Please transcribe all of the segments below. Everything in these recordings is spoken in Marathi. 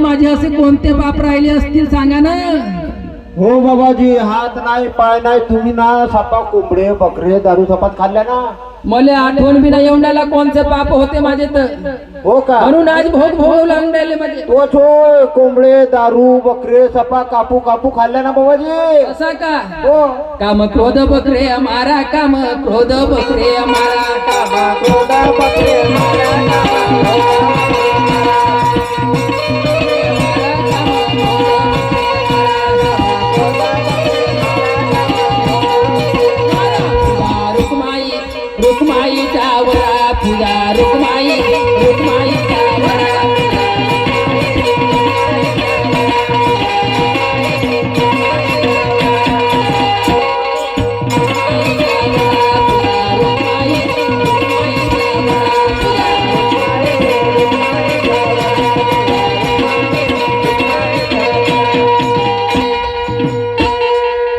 माझे असे कोणते बाप राहिले असतील सांगा ना. हो बाबाजी, हात नाही पाय नाही, तुम्ही ना सापा कोंबडे बकरे दारू सपात खाल्ल्या ना. मला आठवण बी नाही येऊन आला कोणते पाप होते माझे तर. हो का? म्हणून आज भोग भोग लागून राहिले माझे. तोच होय, कोंबडे दारू बकरे सपा कापू कापू खाल्ल्या ना बाबाजी. असा का? हो. काम क्रोध बकरे हमारा, काम क्रोध बकरे हमारा, काम क्रोध बकरे हमारा, रुक्माई चावरा पूजा रुक्माई रुक्माई चावरा.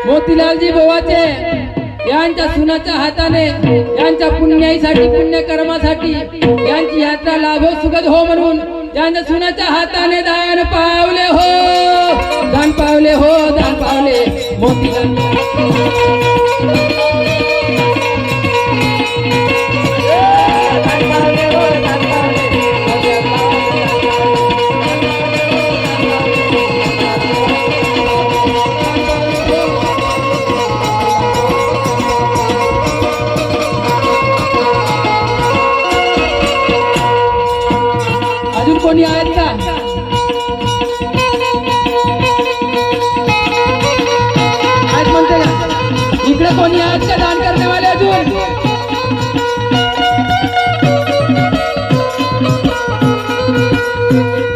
मोतीलालजी बोवाचे यांच्या सुनाच्या हाताने यांच्या पुण्याईसाठी पुण्यकर्मासाठी यांची यात्रा लाभो सुखद हो म्हणून यांच्या सुनाच्या हाताने दान पावले हो, दान पावले हो, दान पावले मोतीलाल. अजून कोणी आहेत का? आहेत म्हणते का? इकडे कोणी आहेत का दान करने वाले अजून?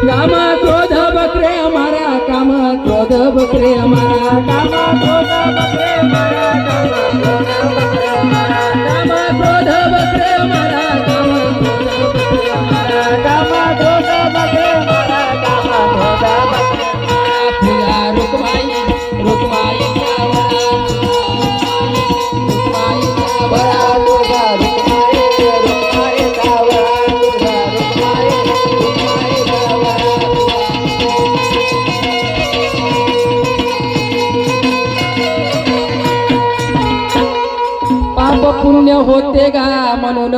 काम क्रोध बकरे हमारा, काम क्रोध बकरे हमारा, काम क्रोध बकरे हमारा, काम क्रोध बकरे हमारा, काम क्रोध बकरे हमारा, काम क्रोध बकरे हमारा, काम क्रोध बकरे हमारा. पूजा रुक्माई रुक्माई चावरा, रुक्माई चावरा, पूजा रुक्माई रुक्माई चावरा, पूजा रुक्माई रुक्माई चावरा. पाप पुण्य होते का म्हणून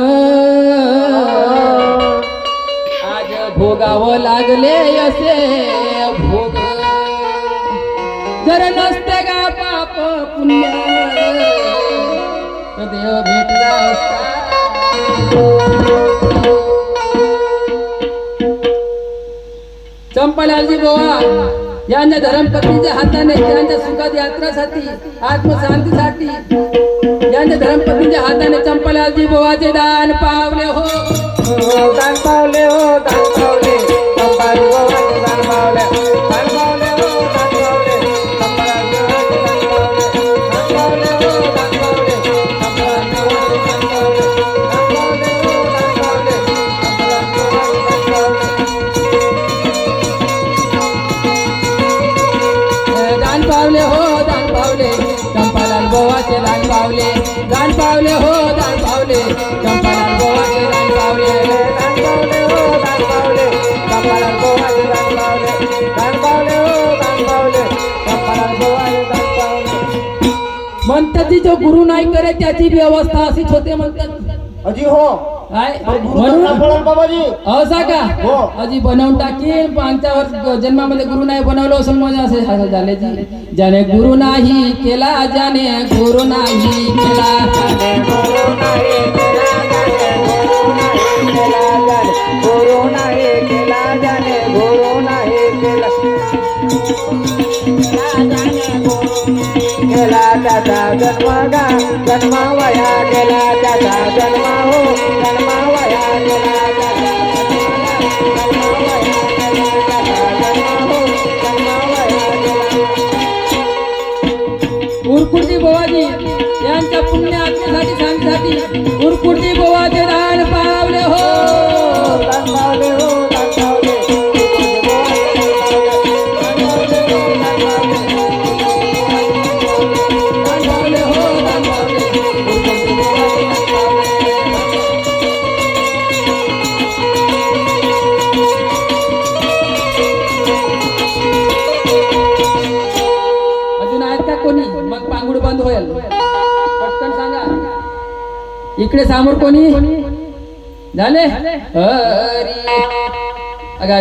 आज भोगावं लागले असे भोग. जर नसते का पाप पुण्य तर देव भेटला असता. चंपालालजी बोवा यांच्या धर्मपत्नीच्या हाताने त्यांच्या सुखात यात्रासाठी आत्मशांतीसाठी यांच्या धर्मपत्नीच्या हाताने चंपालालजी बोवाचे दान पावले हो, दान पावले हो, दान पावले चंपालालजी बोवाचे दान पावले, दान पावले हो, दान पावले चंपालालजी बोवाचे दान पावले, दान पावले हो, दान पावले चंपालालजी बोवाचे दान पावले, दान पावले हो, दान पावले चंपालालजी बोवाचे दान पावले. दान पावले हो, दान पावले चंपालाल बोवाचे दान पावले, दान पावले हो, दान पावले चंपालाल बोवाचे दान पावले, दान पावले हो, दान पावले चंपालाल बोवाचे दान पावले, दान पावले हो, दान पावले चंपालाल बोवाचे दान पावले. म्हणतात जी जो गुरु नाही करे त्याची बी अवस्था अशीच होते म्हणतात. अजी हो. काय म्हणून बाबाजी असा का? हो. अजी बनवून टाकीन पांच्या जन्मामध्ये गुरु नाही बनवलं असं म्हणजे असे झाले. ज्याने गुरु नाही केला, ज्याने गुरु नाही केला, गुरु नाही केला, गुरु नाही केला, ज्याने गुरु नाही केला, गेला त्याचा जन्म वया गेला, त्याचा जन्म हो जन्म वया गेला, त्याचा जन्म वया गेला, त्याचा जन्म हो जन्म वया गेला. उरकुर्जी बोवाजी यांच्या पुण्य आत्मेसाठी सांगण्यासाठी उरकुर्जी बोवाचे दान पावले हो. दान पावले हो, दान पावले. दान पावले हो, दान पावले. उरकुर्जी बोवाचे दान पावले. अजून आहेत का कोणी? मग पांगुड बंद होईल. पटकन सांगा. इकडे समोर कोणी झाले? हरी अगा